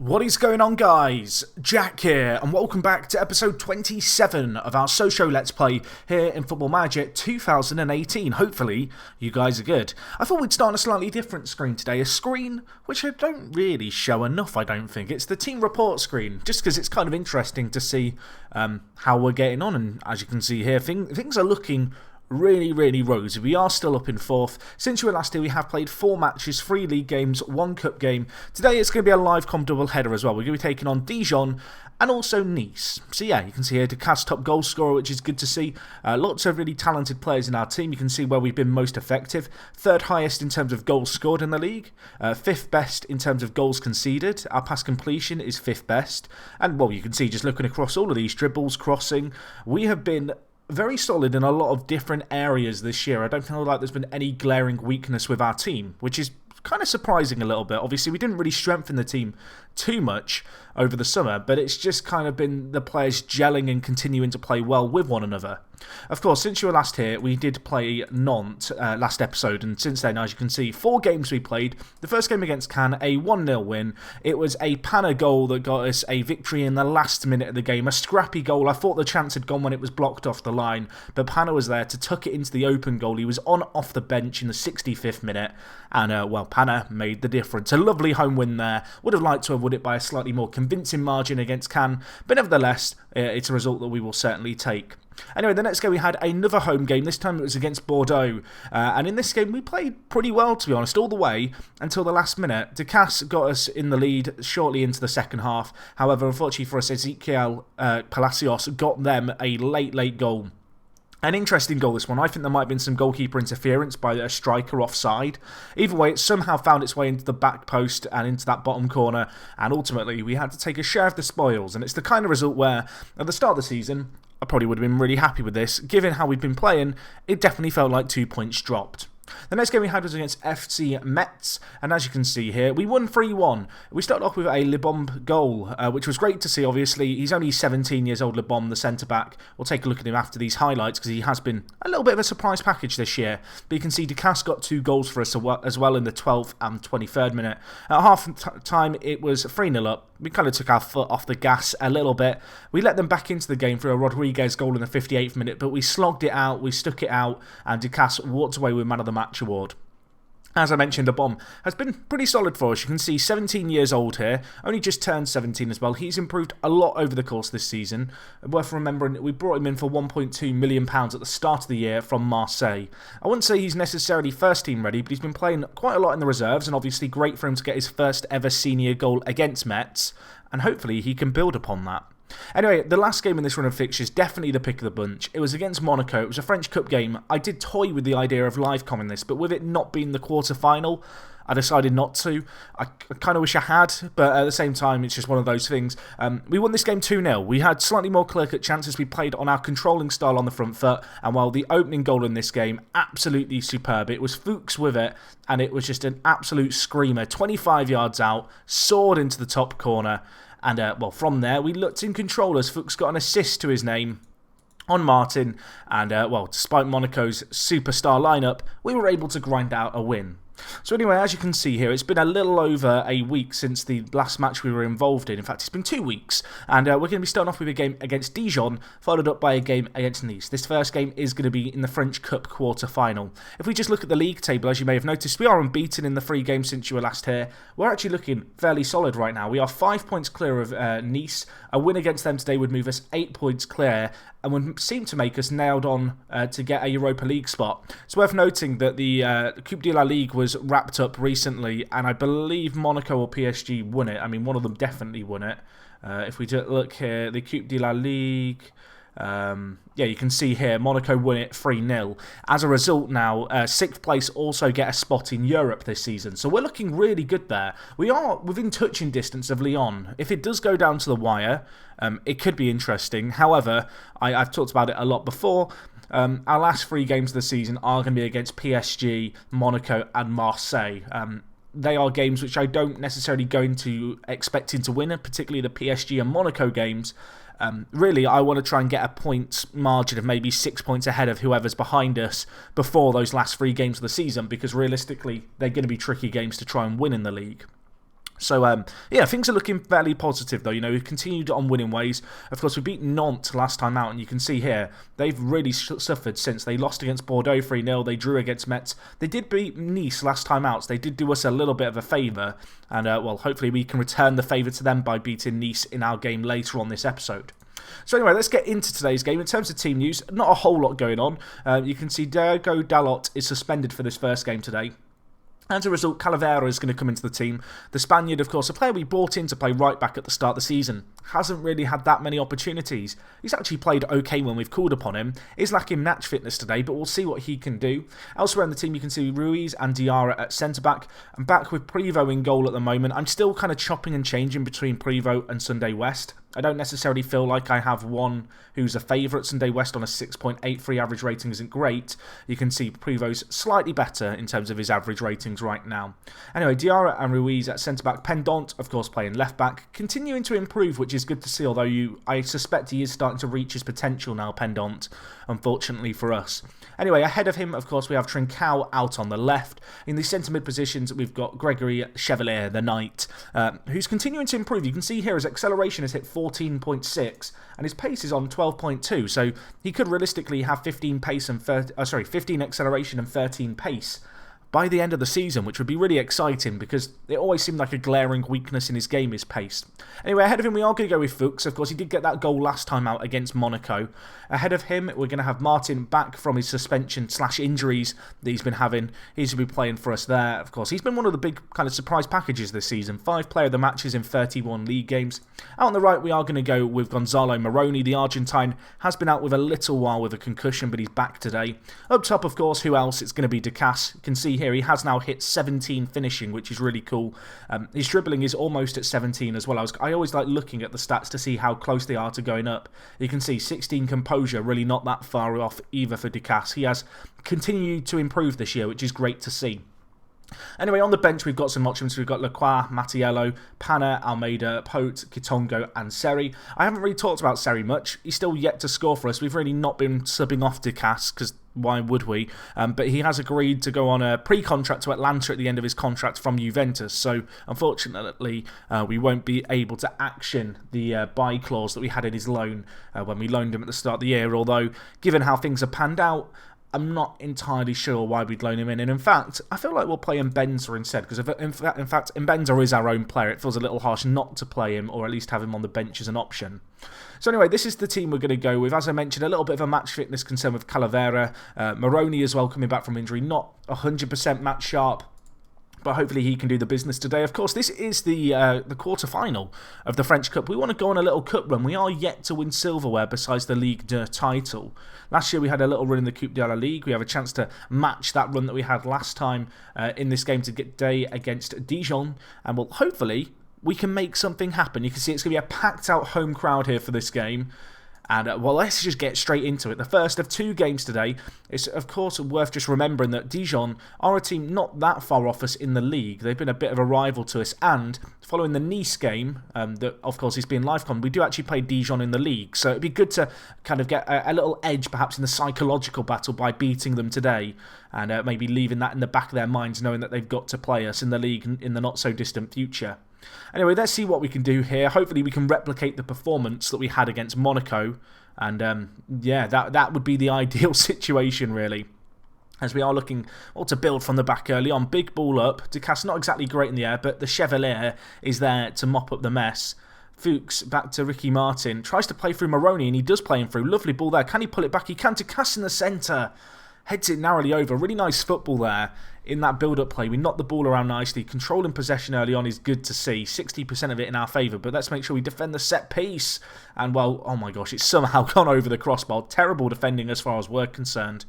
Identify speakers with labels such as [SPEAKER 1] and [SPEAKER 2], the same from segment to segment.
[SPEAKER 1] What is going on, guys? Jack here, and welcome back to episode 27 of our Sochaux Let's Play here in Football Manager 2018. Hopefully, you guys are good. I thought we'd start on a slightly different screen today, a screen which I don't really show enough, I don't think. It's the team report screen, just because it's kind of interesting to see how we're getting on, and as you can see here, things are looking really rosy. We are still up in 4th. Since you were last here, we have played 4 matches, 3 league games, 1 cup game. Today it's going to be a live com double header as well. We're going to be taking on Dijon and also Nice. So yeah, you can see here Decat's top goal scorer, which is good to see. Lots of really talented players in our team. You can see where we've been most effective. 3rd highest in terms of goals scored in the league. 5th best in terms of goals conceded. Our pass completion is 5th best. And well, you can see just looking across all of these dribbles, crossing, we have been very solid in a lot of different areas this year. I don't feel like there's been any glaring weakness with our team, which is kind of surprising a little bit. Obviously, we didn't really strengthen the team too much over the summer, but it's just kind of been the players gelling and continuing to play well with one another. Of course, since you were last here, we did play Nantes last episode, and since then, as you can see, 4 games we played. The first game against Cannes, a 1-0 win. It was a Panna goal that got us a victory in the last minute of the game. A scrappy goal. I thought the chance had gone when it was blocked off the line, but Panna was there to tuck it into the open goal. He was on off the bench in the 65th minute, and well, Panna made the difference. A lovely home win there. Would have liked to have won it by a slightly more convincing margin against Cannes, but nevertheless, it's a result that we will certainly take. Anyway, the next game we had another home game. This time it was against Bordeaux. And in this game we played pretty well, to be honest, all the way until the last minute. Decat's got us in the lead shortly into the second half. However, unfortunately for us, Ezequiel Palacios got them a late goal. An interesting goal, this one. I think there might have been some goalkeeper interference by a striker offside. Either way, it somehow found its way into the back post and into that bottom corner, and ultimately we had to take a share of the spoils. And it's the kind of result where, at the start of the season, I probably would have been really happy with this. Given how we've been playing, it definitely felt like 2 points dropped. The next game we had was against FC Metz, and as you can see here, we won 3-1. We started off with a Le Bombe goal, which was great to see, obviously. He's only 17 years old, Le Bombe, the centre-back. We'll take a look at him after these highlights, because he has been a little bit of a surprise package this year. But you can see Decat's got 2 goals for us as well in the 12th and 23rd minute. At half-time, it was 3-0 up. We kind of took our foot off the gas a little bit. We let them back into the game through a Rodriguez goal in the 58th minute, but we slogged it out, we stuck it out, and Decat's walked away with Man of the Match award. As I mentioned, Le Bombe has been pretty solid for us. You can see 17 years old here, only just turned 17 as well. He's improved a lot over the course of this season. Worth remembering, we brought him in for £1.2 million at the start of the year from Marseille. I wouldn't say he's necessarily first team ready, but he's been playing quite a lot in the reserves, and obviously great for him to get his first ever senior goal against Metz, and hopefully he can build upon that. Anyway, the last game in this run of fixtures, definitely the pick of the bunch. It was against Monaco. It was a French Cup game. I did toy with the idea of live comming this, but with it not being the quarter-final, I decided not to. I kind of wish I had, but at the same time, it's just one of those things. We won this game 2-0. We had slightly more clear-cut chances. We played on our controlling style on the front foot, and while the opening goal in this game, absolutely superb. It was Fuchs with it, and it was just an absolute screamer. 25 yards out, soared into the top corner. And, well, from there, we looked in control as Fuchs got an assist to his name on Martin. And, well, despite Monaco's superstar lineup, we were able to grind out a win. So anyway, as you can see here, it's been a little over a week since the last match we were involved in. In fact, it's been 2 weeks. And we're going to be starting off with a game against Dijon, followed up by a game against Nice. This first game is going to be in the French Cup quarter-final. If we just look at the league table, as you may have noticed, we are unbeaten in the 3 games since you were last here. We're actually looking fairly solid right now. We are 5 points clear of Nice. A win against them today would move us 8 points clear and would seem to make us nailed on to get a Europa League spot. It's worth noting that the Coupe de la Ligue was wrapped up recently, and I believe Monaco or PSG won it. I mean, one of them definitely won it. If we look here, the Coupe de la Ligue, yeah, you can see here, Monaco won it 3-0. As a result now, 6th place also get a spot in Europe this season. So we're looking really good there. We are within touching distance of Lyon. If it does go down to the wire, it could be interesting. However, I've talked about it a lot before. Our last 3 games of the season are going to be against PSG, Monaco and Marseille. They are games which I don't necessarily go into expecting to win, particularly the PSG and Monaco games. Really, I want to try and get a point margin of maybe 6 points ahead of whoever's behind us before those last 3 games of the season, because realistically, they're going to be tricky games to try and win in the league. So, yeah, things are looking fairly positive, though. You know, we've continued on winning ways. Of course, we beat Nantes last time out, and you can see here, they've really suffered since. They lost against Bordeaux 3-0. They drew against Metz. They did beat Nice last time out, so they did do us a little bit of a favour. And, well, hopefully we can return the favour to them by beating Nice in our game later on this episode. So anyway, let's get into today's game. In terms of team news, not a whole lot going on. You can see Diego Dalot is suspended for this first game today. As a result, Calavera is going to come into the team. The Spaniard, of course, a player we brought in to play right back at the start of the season. Hasn't really had that many opportunities. He's actually played okay when we've called upon him. Is lacking match fitness today, but we'll see what he can do. Elsewhere in the team, you can see Ruiz and Diarra at centre-back. I'm back with Prévost in goal at the moment. I'm still kind of chopping and changing between Prévost and Sunday West. I don't necessarily feel like I have one who's a favourite. Sunday West on a 6.83 average rating isn't great. You can see Prévost slightly better in terms of his average ratings right now. Anyway, Diarra and Ruiz at centre-back. Pendant, of course, playing left-back. Continuing to improve, which is good to see, although I suspect he is starting to reach his potential now, Pendant, unfortunately for us. Anyway, ahead of him, of course, we have Trincao out on the left. In the centre-mid positions, we've got Gregory Chevalier, the Knight, who's continuing to improve. You can see here his acceleration has hit 14.6 and his pace is on 12.2, so he could realistically have 15 acceleration and 13 pace by the end of the season, which would be really exciting because it always seemed like a glaring weakness in his game, his pace. Anyway, ahead of him we are going to go with Fuchs. Of course, he did get that goal last time out against Monaco. Ahead of him, we're going to have Martin back from his suspension/injuries that he's been having. He's going to be playing for us there. Of course, he's been one of the big kind of surprise packages this season. 5 player of the matches in 31 league games. Out on the right, we are going to go with Gonzalo Moroni. The Argentine has been out with a little while with a concussion, but he's back today. Up top, of course, who else? It's going to be Ducasse. You can see here he has now hit 17 finishing, which is really cool. His dribbling is almost at 17 as well. I always like looking at the stats to see how close they are to going up. You can see 16 composure, really not that far off either for Ducasse. He has continued to improve this year, which is great to see. Anyway, on the bench, we've got some options. We've got Lacroix, Mattiello, Pana, Almeida, Pote, Kitongo, and Seri. I haven't really talked about Seri much. He's still yet to score for us. We've really not been subbing off Ducasse, because why would we? But he has agreed to go on a pre-contract to Atlanta at the end of his contract from Juventus. So, unfortunately, we won't be able to action the buy clause that we had in his loan when we loaned him at the start of the year. Although, given how things have panned out, I'm not entirely sure why we'd loan him in. And in fact, I feel like we'll play Mbenza instead. Because in fact, Mbenza is our own player. It feels a little harsh not to play him or at least have him on the bench as an option. So anyway, this is the team we're going to go with. As I mentioned, a little bit of a match fitness concern with Calavera. Moroni as well coming back from injury. Not 100% match sharp, but hopefully he can do the business today. Of course, this is the quarter-final of the French Cup. We want to go on a little cup run. We are yet to win silverware besides the Ligue 2 title. Last year we had a little run in the Coupe de la Ligue. We have a chance to match that run that we had last time in this game today against Dijon. And well, hopefully we can make something happen. You can see it's going to be a packed-out home crowd here for this game. And, well, let's just get straight into it. The first of 2 games today. It's, of course, worth just remembering that Dijon are a team not that far off us in the league. They've been a bit of a rival to us. And following the Nice game, that, of course, is being live-con, we do actually play Dijon in the league. So it'd be good to kind of get a little edge, perhaps, in the psychological battle by beating them today. And maybe leaving that in the back of their minds, knowing that they've got to play us in the league in the not-so-distant future. Anyway, let's see what we can do here. Hopefully we can replicate the performance that we had against Monaco. And yeah, that would be the ideal situation, really. As we are looking to build from the back early on. Big ball up. Ducasse not exactly great in the air, but the Chevalier is there to mop up the mess. Fuchs back to Ricky Martin. Tries to play through Moroni, and he does play him through. Lovely ball there. Can he pull it back? He can. Ducasse in the centre. Heads it narrowly over. Really nice football there in that build-up play. We knocked the ball around nicely. Controlling possession early on is good to see. 60% of it in our favour. But let's make sure we defend the set piece. And, well, oh my gosh, it's somehow gone over the crossbar. Terrible defending as far as we're concerned.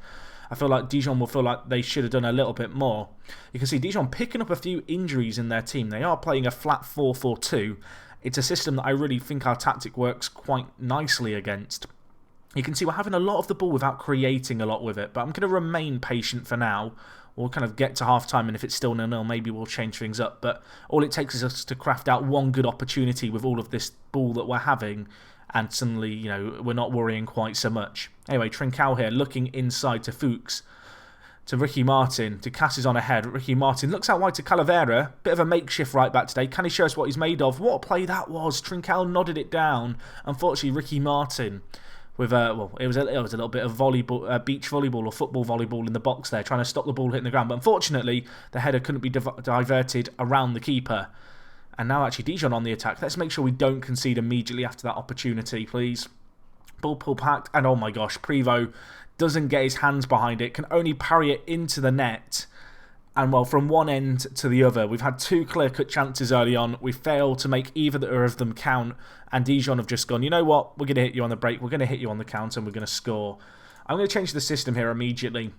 [SPEAKER 1] I feel like Dijon will feel like they should have done a little bit more. You can see Dijon picking up a few injuries in their team. They are playing a flat 4-4-2. It's a system that I really think our tactic works quite nicely against. You can see we're having a lot of the ball without creating a lot with it, but I'm going to remain patient for now. We'll kind of get to half-time, and if it's still 0-0, maybe we'll change things up. But all it takes is us to craft out one good opportunity with all of this ball that we're having, and suddenly, you know, we're not worrying quite so much. Anyway, Trincao here, looking inside to Fuchs. to Ricky Martin. Ducasse is on ahead. Ricky Martin looks out wide to Calavera. Bit of a makeshift right back today. Can he show us what he's made of? What a play that was. Trincal nodded it down. Unfortunately, Ricky Martin with it was a little bit of volleyball, beach volleyball or football volleyball in the box there, trying to stop the ball hitting the ground. But unfortunately, the header couldn't be diverted around the keeper. And now actually Dijon on the attack. Let's make sure we don't concede immediately after that opportunity, please. Ball pull packed, and oh my gosh, Prevost doesn't get his hands behind it, can only parry it into the net. And well, from one end to the other, we've had 2 clear-cut chances early on. We failed to make either of them count, and Dijon have just gone, you know what, we're going to hit you on the break, we're going to hit you on the counter, and we're going to score. I'm going to change the system here immediately.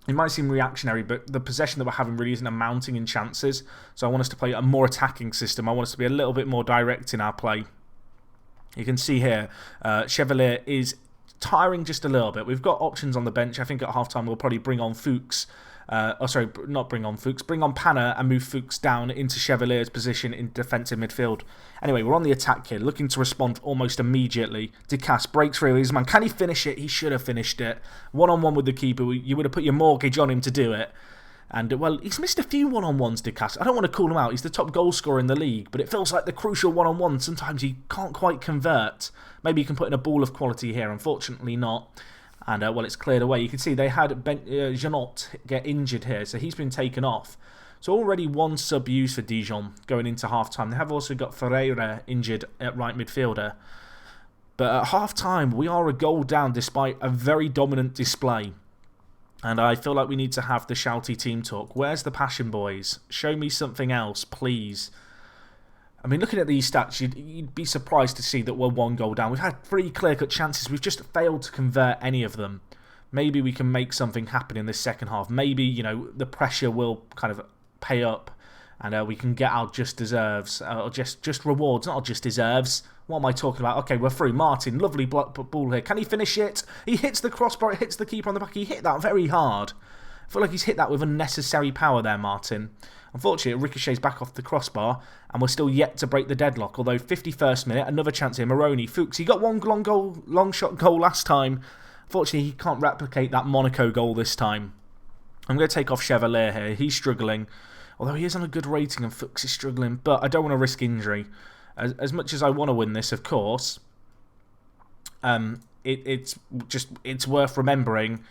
[SPEAKER 1] It might seem reactionary, but the possession that we're having really isn't amounting in chances. So I want us to play a more attacking system. I want us to be a little bit more direct in our play. You can see here, Chevalier is tiring just a little bit. We've got options on the bench. I think at half-time we'll probably bring on Fuchs. Bring on Panna and move Fuchs down into Chevalier's position in defensive midfield. Anyway, we're on the attack here, looking to respond almost immediately. Ducasse breaks through his man. Can he finish it? He should have finished it. One-on-one with the keeper. You would have put your mortgage on him to do it. And, well, he's missed a few one-on-ones, Ducasse. I don't want to call him out. He's the top goal scorer in the league, but it feels like the crucial one-on-one. Sometimes he can't quite convert. Maybe he can put in a ball of quality here. Unfortunately not. And, well, it's cleared away. You can see they had Janot get injured here, so he's been taken off. So already 1 sub used for Dijon going into half-time. They have also got Ferreira injured at right midfielder. But at half-time, we are a goal down despite a very dominant display. And I feel like we need to have the shouty team talk. Where's the passion, boys? Show me something else, please. I mean, looking at these stats, you'd be surprised to see that we're 1 goal down. We've had 3 clear-cut chances. We've just failed to convert any of them. Maybe we can make something happen in this second half. Maybe, you know, the pressure will kind of pay up and we can get our just deserves, or just rewards, not just deserves. What am I talking about? Okay, we're through. Martin, lovely ball here. Can he finish it? He hits the crossbar, it hits the keeper on the back. He hit that very hard. I feel like he's hit that with unnecessary power there, Martin. Unfortunately, it ricochets back off the crossbar, and we're still yet to break the deadlock. Although, 51st minute, another chance here. Moroni, Fuchs, he got 1 long shot goal last time. Unfortunately, he can't replicate that Monaco goal this time. I'm going to take off Chevalier here. He's struggling. Although he is on a good rating and Fuchs is struggling. But I don't want to risk injury. As much as I want to win this, of course, it's worth remembering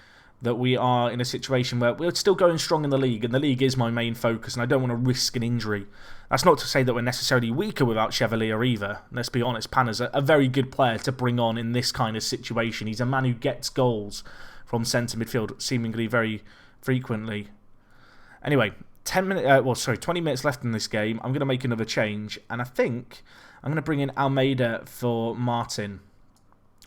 [SPEAKER 1] that we are in a situation where we're still going strong in the league, and the league is my main focus, and I don't want to risk an injury. That's not to say that we're necessarily weaker without Chevalier either. Let's be honest, Panna's a very good player to bring on in this kind of situation. He's a man who gets goals from centre midfield seemingly very frequently. Anyway, 20 minutes left in this game. I'm going to make another change, and I think I'm going to bring in Almeida for Martin.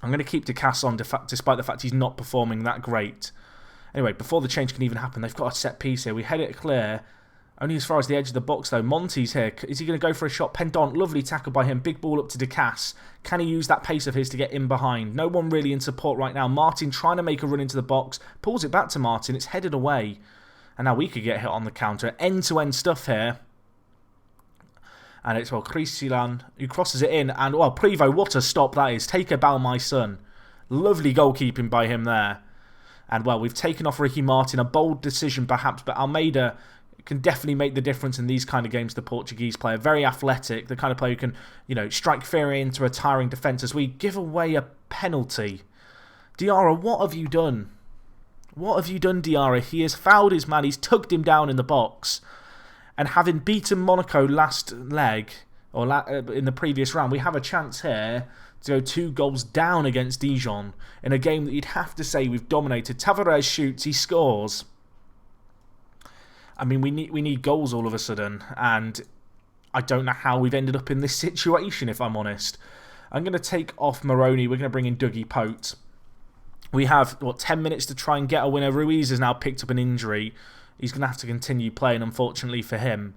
[SPEAKER 1] I'm going to keep Ducasse on despite the fact he's not performing that great. Anyway, before the change can even happen, they've got a set piece here. We head it clear. Only as far as the edge of the box, though. Monty's here. Is he going to go for a shot? Pendant, lovely tackle by him. Big ball up to Ducasse. Can he use that pace of his to get in behind? No one really in support right now. Martin trying to make a run into the box. Pulls it back to Martin. It's headed away. And now we could get hit on the counter. End-to-end stuff here. And it's, well, Christilan who crosses it in. And, well, Prevost, what a stop that is. Take a bow, my son. Lovely goalkeeping by him there. And, well, we've taken off Ricky Martin. A bold decision, perhaps. But Almeida can definitely make the difference in these kind of games, the Portuguese player. Very athletic. The kind of player who can, you know, strike fear into a tiring defence as we give away a penalty. Diarra, what have you done? What have you done, Diarra? He has fouled his man. He's tugged him down in the box. And having beaten Monaco last leg, or in the previous round, we have a chance here to go 2 goals down against Dijon in a game that you'd have to say we've dominated. Tavares shoots, he scores. I mean, we need goals all of a sudden, and I don't know how we've ended up in this situation, if I'm honest. I'm going to take off Moroni. We're going to bring in Dougie Pote. We have, 10 minutes to try and get a winner. Ruiz has now picked up an injury. He's going to have to continue playing, unfortunately, for him.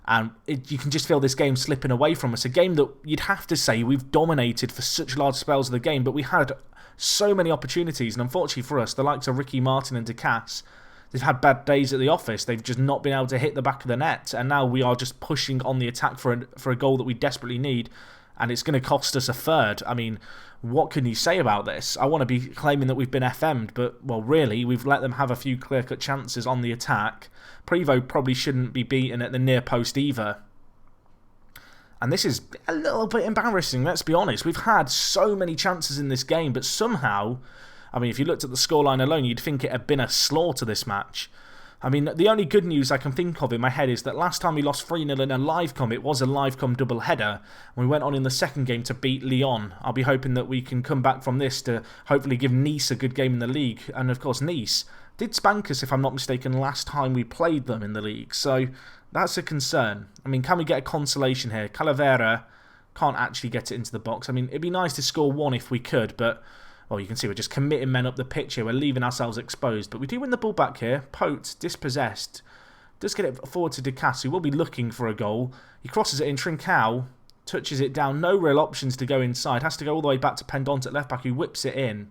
[SPEAKER 1] And you can just feel this game slipping away from us. A game that you'd have to say we've dominated for such large spells of the game, but we had so many opportunities. And unfortunately for us, the likes of Ricky Martin and Ducasse, they've had bad days at the office. They've just not been able to hit the back of the net. And now we are just pushing on the attack for a goal that we desperately need. and it's going to cost us a third. I mean, what can you say about this? I want to be claiming that we've been FM'd, but, well, really, we've let them have a few clear-cut chances on the attack. Prevost probably shouldn't be beaten at the near post either. And this is a little bit embarrassing, let's be honest. We've had so many chances in this game, but somehow, I mean, if you looked at the scoreline alone, you'd think it had been a slaughter this match. I mean, the only good news I can think of in my head is that last time we lost 3-0 in a live com, it was a live com double header. And we went on in the second game to beat Lyon. I'll be hoping that we can come back from this to hopefully give Nice a good game in the league. And of course, Nice did spank us, if I'm not mistaken, last time we played them in the league. So that's a concern. I mean, can we get a consolation here? Calavera can't actually get it into the box. I mean, it'd be nice to score one if we could, but... well, you can see we're just committing men up the pitch here. We're leaving ourselves exposed. But we do win the ball back here. Pote, dispossessed. Does get it forward to Ducasse, who will be looking for a goal. He crosses it in. Trincao touches it down. No real options to go inside. Has to go all the way back to Pendant at left back, who whips it in.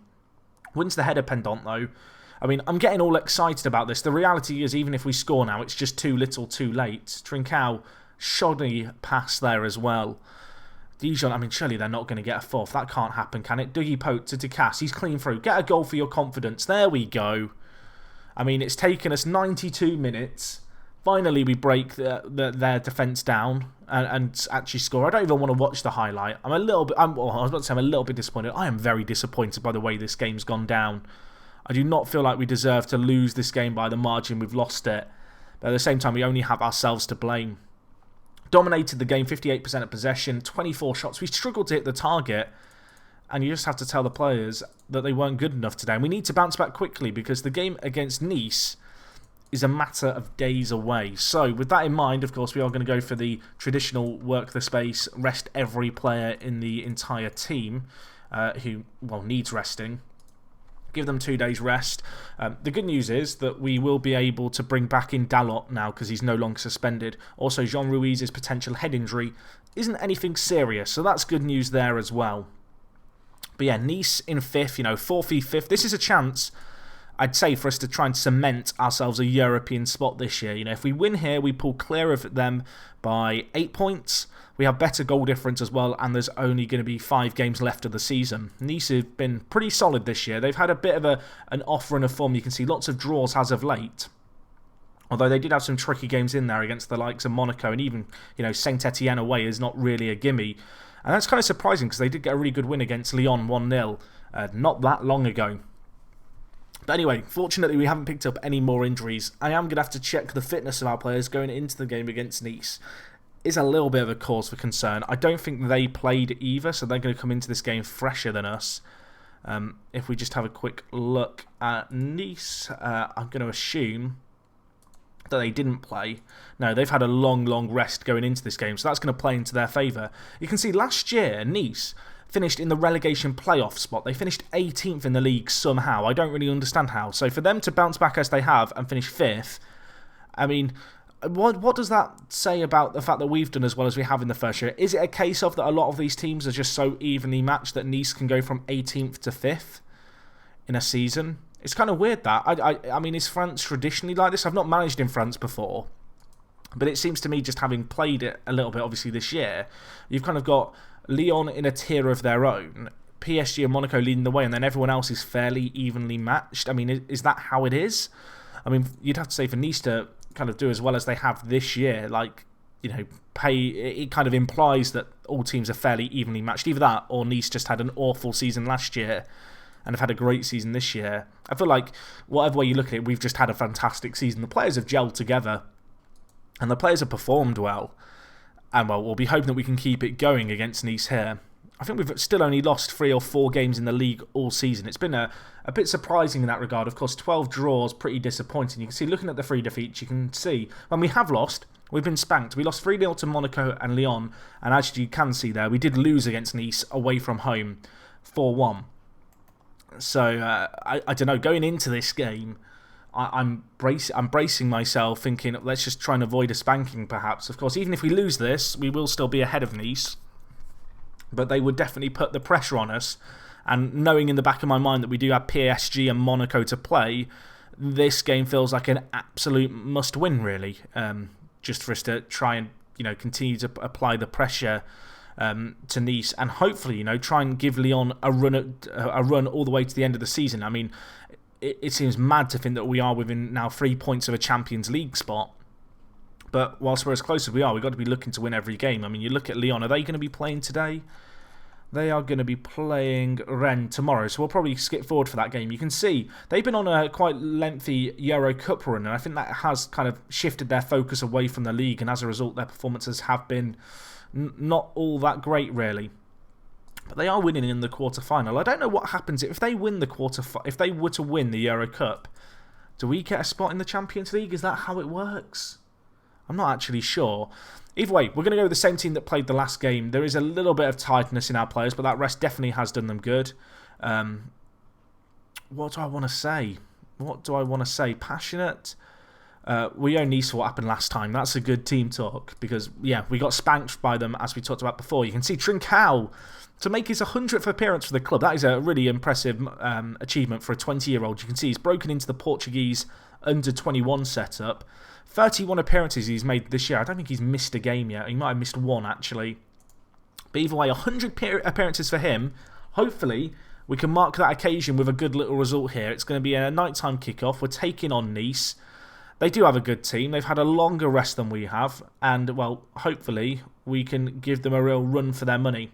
[SPEAKER 1] Wins the header, Pendant, though. I mean, I'm getting all excited about this. The reality is, even if we score now, it's just too little too late. Trincao, shoddy pass there as well. Dijon, I mean, surely they're not going to get a fourth. That can't happen, can it? Dougie Pote to Ducasse. He's clean through. Get a goal for your confidence. There we go. I mean, it's taken us 92 minutes. Finally, we break their defence down and actually score. I don't even want to watch the highlight. I'm a little bit... I was about to say I'm a little bit disappointed. I am very disappointed by the way this game's gone down. I do not feel like we deserve to lose this game by the margin we've lost it. But at the same time, we only have ourselves to blame. Dominated the game, 58% of possession, 24 shots. We struggled to hit the target, and you just have to tell the players that they weren't good enough today. And we need to bounce back quickly because the game against Nice is a matter of days away. So, with that in mind, of course, we are going to go for the traditional work the space, rest every player in the entire team who, well, needs resting. Give them 2 days rest. The good news is that we will be able to bring back in Dalot now because he's no longer suspended. Also, Jean Ruiz's potential head injury isn't anything serious, so that's good news there as well. But yeah, Nice in 5th, 4th v 5th. This is a chance, I'd say, for us to try and cement ourselves a European spot this year. If we win here, we pull clear of them by 8 points. We have better goal difference as well, and there's only going to be 5 games left of the season. Nice have been pretty solid this year. They've had a bit of an off run of form. You can see lots of draws as of late. Although they did have some tricky games in there against the likes of Monaco, and even, Saint Etienne away is not really a gimme. And that's kind of surprising because they did get a really good win against Lyon 1-0 not that long ago. But anyway, fortunately we haven't picked up any more injuries. I am going to have to check the fitness of our players going into the game against Nice. Is a little bit of a cause for concern. I don't think they played either, so they're going to come into this game fresher than us. If we just have a quick look at Nice, I'm going to assume that they didn't play. No, they've had a long rest going into this game, so that's going to play into their favour. You can see last year, Nice finished in the relegation playoff spot. They finished 18th in the league somehow. I don't really understand how. So for them to bounce back as they have and finish 5th, I mean... What does that say about the fact that we've done as well as we have in the first year? Is it a case of that a lot of these teams are just so evenly matched that Nice can go from 18th to 5th in a season? It's kind of weird that. I mean, is France traditionally like this? I've not managed in France before. But it seems to me, just having played it a little bit, obviously, this year, you've kind of got Lyon in a tier of their own, PSG and Monaco leading the way, and then everyone else is fairly evenly matched. I mean, is that how it is? I mean, you'd have to say for Nice to kind of do as well as they have this year, it kind of implies that all teams are fairly evenly matched. Either that or Nice just had an awful season last year and have had a great season this year. I feel like whatever way you look at it, we've just had a fantastic season. The players have gelled together and the players have performed well. And well, we'll be hoping that we can keep it going against Nice here. I think we've still only lost 3 or 4 games in the league all season. It's been a bit surprising in that regard. Of course, 12 draws, pretty disappointing. You can see, looking at the 3 defeats, you can see when we have lost, we've been spanked. We lost 3-0 to Monaco and Lyon, and as you can see there, we did lose against Nice away from home, 4-1. So, I don't know, going into this game, I'm bracing myself, thinking, let's just try and avoid a spanking, perhaps. Of course, even if we lose this, we will still be ahead of Nice. But they would definitely put the pressure on us. And knowing in the back of my mind that we do have PSG and Monaco to play, this game feels like an absolute must-win, really. Just for us to try and continue to apply the pressure to Nice, and hopefully, try and give Lyon a run all the way to the end of the season. I mean, it seems mad to think that we are within now 3 points of a Champions League spot. But whilst we're as close as we are, we've got to be looking to win every game. I mean, you look at Lyon, are they going to be playing today? They are going to be playing Rennes tomorrow, so we'll probably skip forward for that game. You can see they've been on a quite lengthy Euro Cup run, and I think that has kind of shifted their focus away from the league, and as a result, their performances have been not all that great, really. But they are winning in the quarter-final. I don't know what happens if they win if they were to win the Euro Cup. Do we get a spot in the Champions League? Is that how it works? I'm not actually sure. Either way, we're going to go with the same team that played the last game. There is a little bit of tiredness in our players, but that rest definitely has done them good. What do I want to say? Passionate? We owe Nice for what happened last time. That's a good team talk because, yeah, we got spanked by them as we talked about before. You can see Trincão to make his 100th appearance for the club. That is a really impressive achievement for a 20-year-old. You can see he's broken into the Portuguese under-21 setup. 31 appearances he's made this year. I don't think he's missed a game yet. He might have missed one, actually. But either way, 100 appearances for him. Hopefully, we can mark that occasion with a good little result here. It's going to be a nighttime kickoff. We're taking on Nice. They do have a good team. They've had a longer rest than we have. And, well, hopefully, we can give them a real run for their money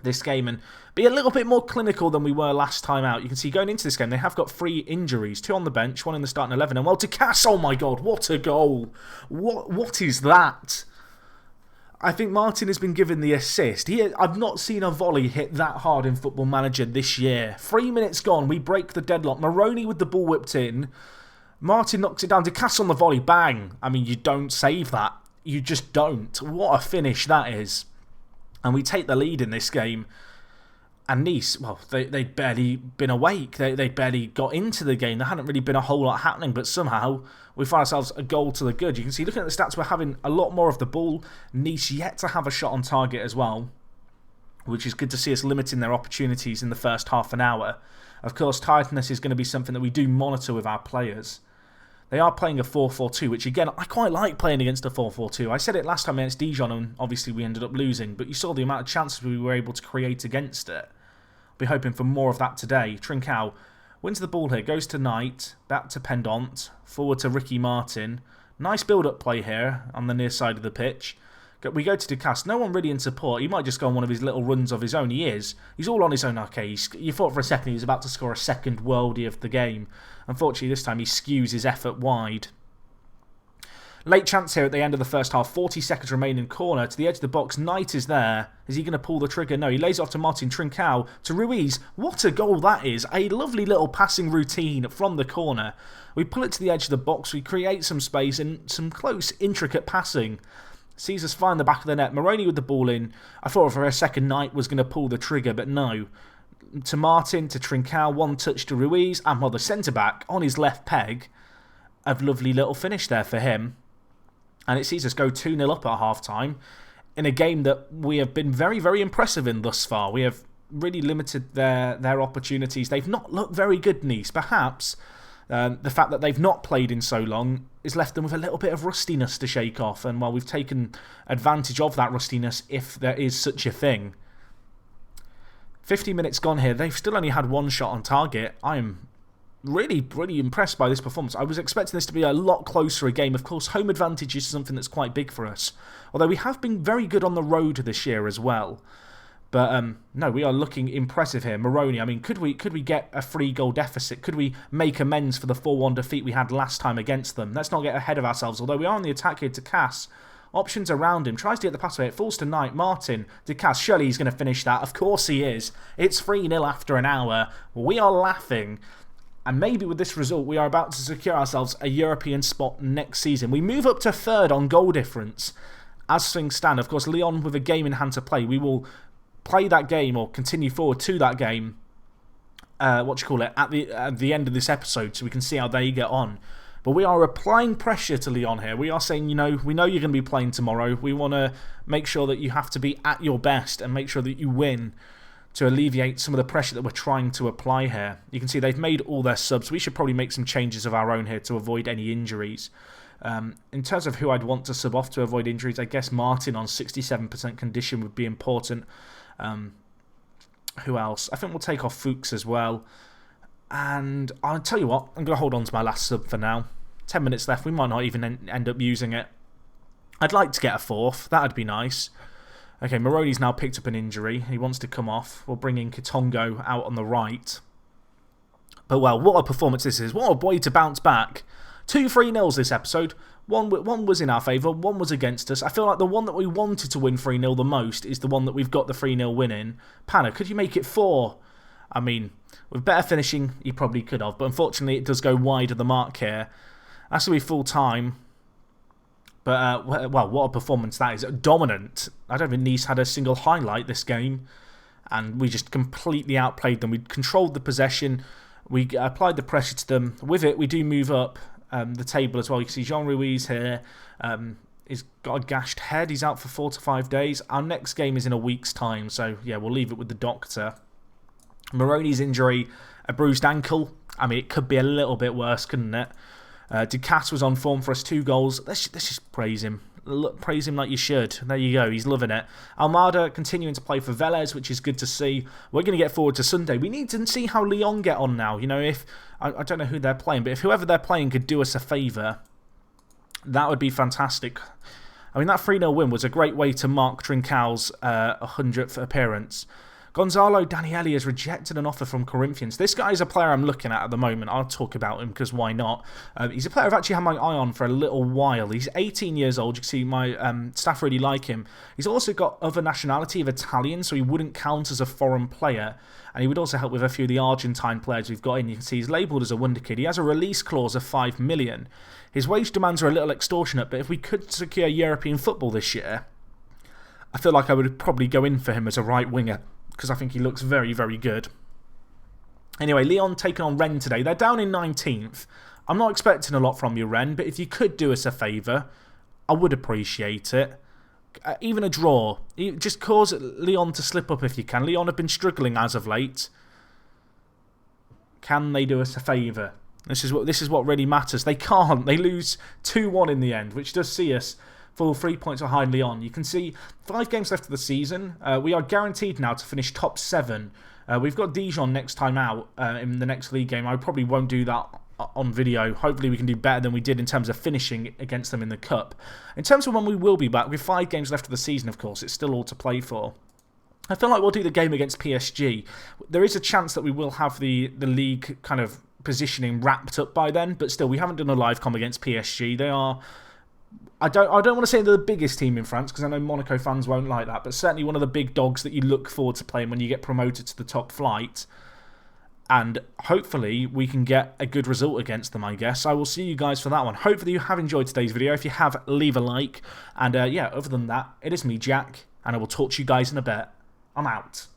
[SPEAKER 1] this game and be a little bit more clinical than we were last time out. You can see going into this game, they have got 3 injuries. 2 on the bench, 1 in the starting 11. And, well, Ducasse, oh my God, what a goal. What is that? I think Martin has been given the assist. I've not seen a volley hit that hard in Football Manager this year. 3 minutes gone, we break the deadlock. Moroni with the ball whipped in. Martin knocks it down. Ducasse on the volley, bang. I mean, you don't save that. You just don't. What a finish that is. And we take the lead in this game. And Nice, well, they'd barely been awake. They barely got into the game. There hadn't really been a whole lot happening. But somehow, we find ourselves a goal to the good. You can see, looking at the stats, we're having a lot more of the ball. Nice yet to have a shot on target as well, which is good to see us limiting their opportunities in the first half an hour. Of course, tiredness is going to be something that we do monitor with our players. They are playing a 4-4-2, which again, I quite like playing against a 4-4-2. I said it last time against Dijon, and obviously we ended up losing, but you saw the amount of chances we were able to create against it. I'll be hoping for more of that today. Trincão wins the ball here, goes to Knight, back to Pendant, forward to Ricky Martin. Nice build-up play here on the near side of the pitch. We go to Ducasse. No one really in support. He might just go on one of his little runs of his own. He is. He's all on his own. Okay, you thought for a second he was about to score a second worldie of the game. Unfortunately, this time he skews his effort wide. Late chance here at the end of the first half. 40 seconds remaining. Corner to the edge of the box. Knight is there. Is he going to pull the trigger? No, he lays it off to Martin. Trincão to Ruiz. What a goal that is. A lovely little passing routine from the corner. We pull it to the edge of the box. We create some space and some close, intricate passing. Sees us find the back of the net. Moroni with the ball in. I thought for a second Knight was going to pull the trigger, but no. To Martin, to Trincão, one touch to Ruiz, and well, the centre-back on his left peg. A lovely little finish there for him. And it sees us go 2-0 up at half-time in a game that we have been very, very impressive in thus far. We have really limited their opportunities. They've not looked very good, Nice. Perhaps the fact that they've not played in so long has left them with a little bit of rustiness to shake off. And while we've taken advantage of that rustiness, if there is such a thing. 50 minutes gone here. They've still only had 1 shot on target. I'm really, really impressed by this performance. I was expecting this to be a lot closer a game. Of course, home advantage is something that's quite big for us. Although we have been very good on the road this year as well. But no, we are looking impressive here. Moroni, I mean, could we get a 3-goal deficit? Could we make amends for the 4-1 defeat we had last time against them? Let's not get ahead of ourselves. Although we are on the attack here to Cass. Options around him. Tries to get the pass away. It falls to Knight. Martin. Ducasse. Surely he's going to finish that. Of course he is. It's 3-0 after an hour. We are laughing. And maybe with this result, we are about to secure ourselves a European spot next season. We move up to 3rd on goal difference. As things stand, of course, Lyon with a game in hand to play. We will play that game or continue forward to that game. At the end of this episode, so we can see how they get on. But we are applying pressure to Lyon here. We are saying, we know you're going to be playing tomorrow. We want to make sure that you have to be at your best and make sure that you win to alleviate some of the pressure that we're trying to apply here. You can see they've made all their subs. We should probably make some changes of our own here to avoid any injuries. In terms of who I'd want to sub off to avoid injuries, I guess Martin on 67% condition would be important. Who else? I think we'll take off Fuchs as well. And I'll tell you what, I'm going to hold on to my last sub for now. 10 minutes left, we might not even end up using it. I'd like to get a fourth, that'd be nice. Okay, Moroni's now picked up an injury. He wants to come off. We'll bring in Kitongo out on the right. But well, what a performance this is. What a way to bounce back. 2 3-0s this episode. One was in our favour, one was against us. I feel like the one that we wanted to win 3-0 the most is the one that we've got the 3-0 win in. Panna, could you make it 4? I mean, with better finishing, you probably could have. But unfortunately, it does go wide of the mark here. That's going to be full time. But, well, what a performance that is. Dominant. I don't think Nice had a single highlight this game. And we just completely outplayed them. We controlled the possession. We applied the pressure to them. With it, we do move up the table as well. You can see Jean Ruiz here. He's got a gashed head. He's out for 4 to 5 days. Our next game is in a week's time. So, yeah, we'll leave it with the doctor. Moroni's injury, a bruised ankle. I mean, it could be a little bit worse, couldn't it? Ducasse was on form for us, 2 goals. Let's just praise him. Praise him like you should. There you go, he's loving it. Almada continuing to play for Vélez, which is good to see. We're going to get forward to Sunday. We need to see how Lyon get on now. You know, if I don't know who they're playing, but if whoever they're playing could do us a favour, that would be fantastic. I mean, that 3-0 win was a great way to mark Trincão's 100th appearance. Gonzalo Danieli has rejected an offer from Corinthians. This guy is a player I'm looking at the moment. I'll talk about him because why not? He's a player I've actually had my eye on for a little while. He's 18 years old. You can see my staff really like him. He's also got other nationality of Italian, so he wouldn't count as a foreign player. And he would also help with a few of the Argentine players we've got in. You can see he's labelled as a wonder kid. He has a release clause of 5 million. His wage demands are a little extortionate, but if we could secure European football this year, I feel like I would probably go in for him as a right winger, because I think he looks very, very good. Anyway, Lyon taking on Rennes today. They're down in 19th. I'm not expecting a lot from you, Rennes, but if you could do us a favour, I would appreciate it. Even a draw. Just cause Lyon to slip up if you can. Lyon have been struggling as of late. Can they do us a favour? This is what really matters. They can't. They lose 2-1 in the end, which does see us fall 3 points behind Lyon. You can see 5 games left of the season. We are guaranteed now to finish top 7. We've got Dijon next time out in the next league game. I probably won't do that on video. Hopefully we can do better than we did in terms of finishing against them in the Cup. In terms of when we will be back, with 5 games left of the season, of course, it's still all to play for. I feel like we'll do the game against PSG. There is a chance that we will have the league kind of positioning wrapped up by then, but still, we haven't done a live com against PSG. They are... I don't want to say they're the biggest team in France, because I know Monaco fans won't like that, but certainly one of the big dogs that you look forward to playing when you get promoted to the top flight. And hopefully we can get a good result against them, I guess. I will see you guys for that one. Hopefully you have enjoyed today's video. If you have, leave a like. And yeah, other than that, it is me, Jack, and I will talk to you guys in a bit. I'm out.